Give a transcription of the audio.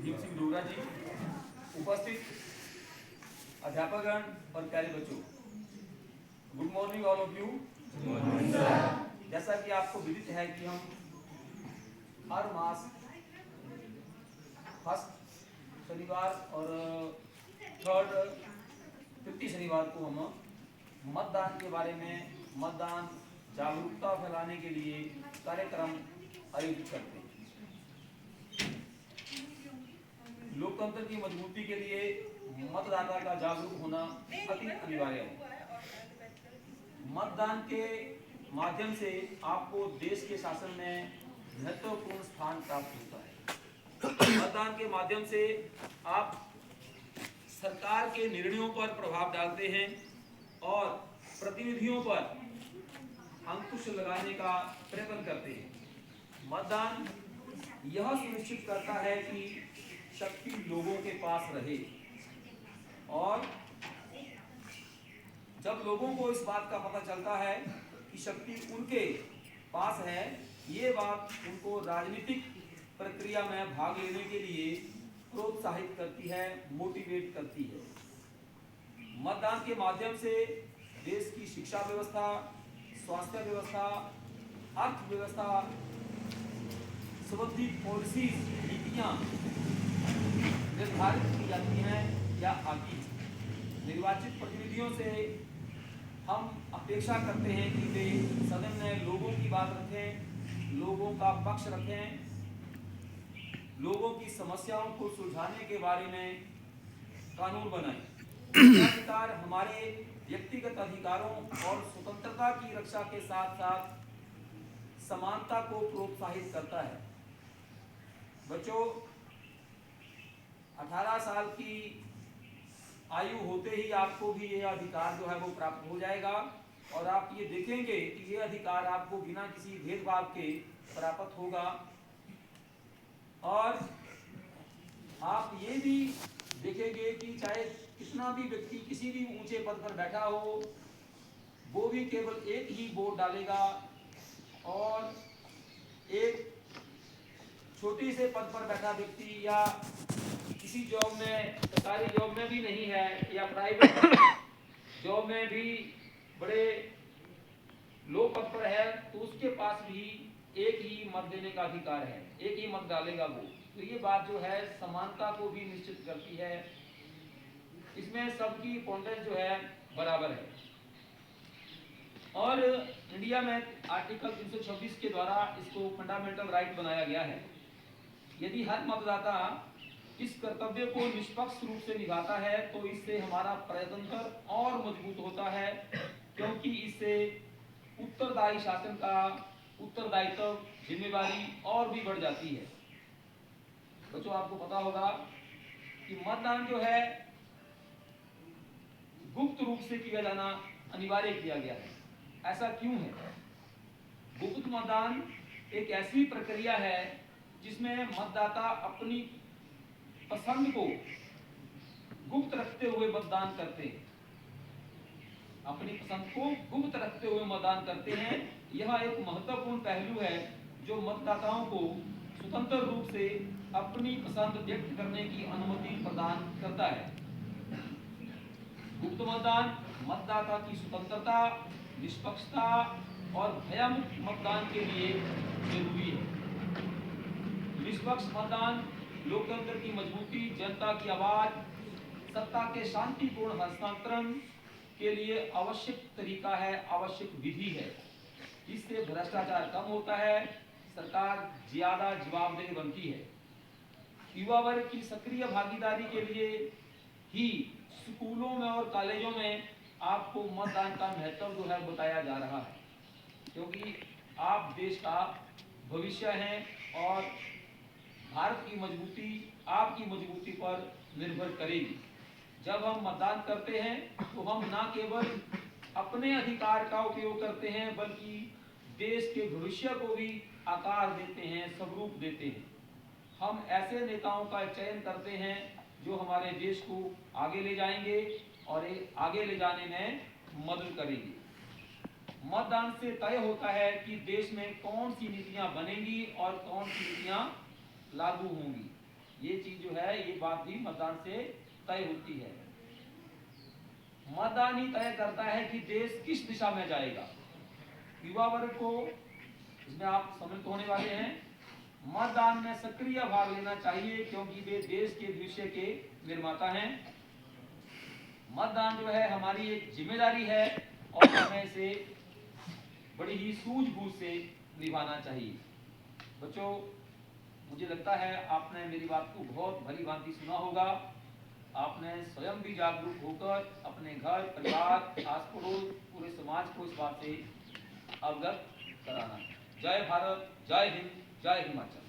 दीप सिंह डोगरा जी, उपस्थित अध्यापकगण और प्यारे बच्चों, good morning all of you. जैसा कि आपको विदित है कि हम हर मास फर्स्ट शनिवार और थर्ड तृतीय शनिवार को हम मतदान के बारे में, मतदान जागरूकता फैलाने के लिए कार्यक्रम आयोजित करते हैं। लोकतंत्र की मजबूती के लिए मतदाता का जागरूक होना अति अनिवार्य है। मतदान के माध्यम से आपको देश के शासन में महत्वपूर्ण स्थान प्राप्त होता है। मतदान के माध्यम से आप सरकार के निर्णयों पर प्रभाव डालते हैं और प्रतिनिधियों पर अंकुश लगाने का प्रयत्न करते हैं। मतदान यह सुनिश्चित करता है कि शक्ति लोगों के पास रहे, और जब लोगों को इस बात का पता चलता है कि शक्ति उनके पास है, ये बात उनको राजनीतिक प्रक्रिया में भाग लेने के लिए प्रोत्साहित करती है, मोटिवेट करती है। मतदान के माध्यम से देश की शिक्षा व्यवस्था, स्वास्थ्य व्यवस्था, अर्थव्यवस्था संबंधी पॉलिसी, नीतियां निर्धारित की जाती हैं या आती हैं। निर्वाचित प्रतिनिधियों से हम अपेक्षा करते हैं कि वे सदन में लोगों की बात रखें, लोगों का पक्ष रखें, लोगों की समस्याओं को सुलझाने के बारे में कानून बनाएं। अधिकार हमारे व्यक्तिगत अधिकारों और स्वतंत्रता की रक्षा के साथ साथ समानता को प्रोत्साहित करता है। बच्चों, 18 साल की आयु होते ही आपको भी यह अधिकार जो है वो प्राप्त हो जाएगा, और आप ये देखेंगे कि ये अधिकार आपको बिना किसी भेदभाव के प्राप्त होगा। और आप ये भी देखेंगे कि चाहे कितना भी व्यक्ति किसी भी ऊंचे पद पर बैठा हो, वो भी केवल एक ही वोट डालेगा, और एक छोटी से पद पर बैठा व्यक्ति या किसी जॉब में, सरकारी जॉब में भी नहीं है या प्राइवेट जॉब में भी बड़े लो पद पर है, तो उसके पास भी एक ही मत देने का अधिकार है, एक ही मत डालेगा वो। तो ये बात जो है समानता को भी निश्चित करती है। इसमें सबकी इंपॉर्टेंस जो है बराबर है। और इंडिया में आर्टिकल 326 के द्वारा इसको फंडामेंटल राइट बनाया गया है। यदि हर मतदाता इस कर्तव्य को निष्पक्ष रूप से निभाता है तो इससे हमारा प्रजातंत्र और मजबूत होता है, क्योंकि इससे उत्तरदायी शासन का उत्तरदायित्व, जिम्मेवारी और भी बढ़ जाती है। बच्चों, आपको पता होगा कि मतदान जो है गुप्त रूप से किया जाना अनिवार्य किया गया है। ऐसा क्यों है? गुप्त मतदान एक ऐसी प्रक्रिया है जिसमें मतदाता अपनी पसंद को गुप्त रखते हुए मतदान करते हैं, अपनी पसंद को गुप्त रखते हुए मतदान करते हैं। यह एक महत्वपूर्ण पहलू है जो मतदाताओं को स्वतंत्र रूप से अपनी पसंद व्यक्त करने की अनुमति प्रदान करता है। गुप्त मतदान मतदाता की स्वतंत्रता, निष्पक्षता और भयमुक्त मतदान के लिए जरूरी है। निष्पक्ष मतदान लोकतंत्र की मजबूती, जनता की आवाज, सत्ता के शांतिपूर्ण हस्तांतरण के लिए आवश्यक तरीका है, आवश्यक विधि है। इससे भ्रष्टाचार कम होता है, सरकार ज्यादा जवाबदेह बनती है। युवा वर्ग की सक्रिय भागीदारी के लिए ही स्कूलों में और कॉलेजों में आपको मतदान का महत्व जो है बताया जा रहा है, क्योंकि आप देश का भविष्य हैं और भारत की मजबूती आपकी मजबूती पर निर्भर करेगी। जब हम मतदान करते हैं तो हम न केवल अपने अधिकार का उपयोग करते हैं, बल्कि देश के भविष्य को भी आकार देते हैं, स्वरूप देते हैं। हम ऐसे नेताओं का चयन करते हैं जो हमारे देश को आगे ले जाएंगे और आगे ले जाने में मदद करेंगे। मतदान से तय होता है कि देश में कौन सी नीतियां बनेंगी और कौन सी नीतियां लागू होंगी। ये चीज जो है, ये बात भी मतदान से तय होती है। मतदान ही तय करता है कि देश किस दिशा में जाएगा। युवा वर्ग को इसमें आप सम्मिलित होने वाले हैं। मतदान में सक्रिय भाग लेना चाहिए क्योंकि वे देश के भविष्य के निर्माता हैं। मतदान जो है हमारी एक जिम्मेदारी है और हमें इसे बड़ी ही सूझबूझ से निभाना चाहिए। बच्चों, मुझे लगता है आपने मेरी बात को बहुत भली भांति सुना होगा। आपने स्वयं भी जागरूक होकर अपने घर, परिवार, आस पड़ोस, पूरे समाज को इस बात से अवगत कराना। जय भारत, जय हिंद, जय हिमाचल।